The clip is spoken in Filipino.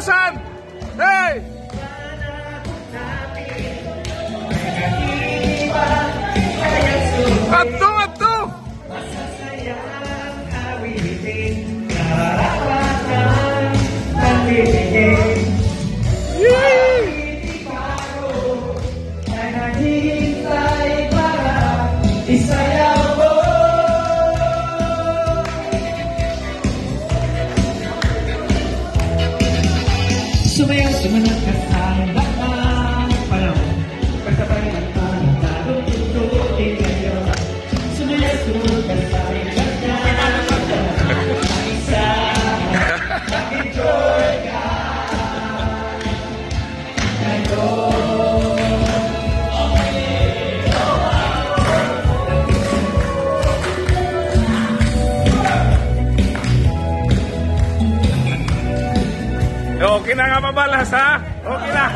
katapusan. Hey! Ato, ato! Sumayaw, sumanag ka sa bakang panahon. Pagkabay ang tanong, talong tututin kayo. Sumayaw, sumanag ka sa bakang panahon. Isa, mag-enjoy ka. Okay na nga mabalas, ha? Okay na.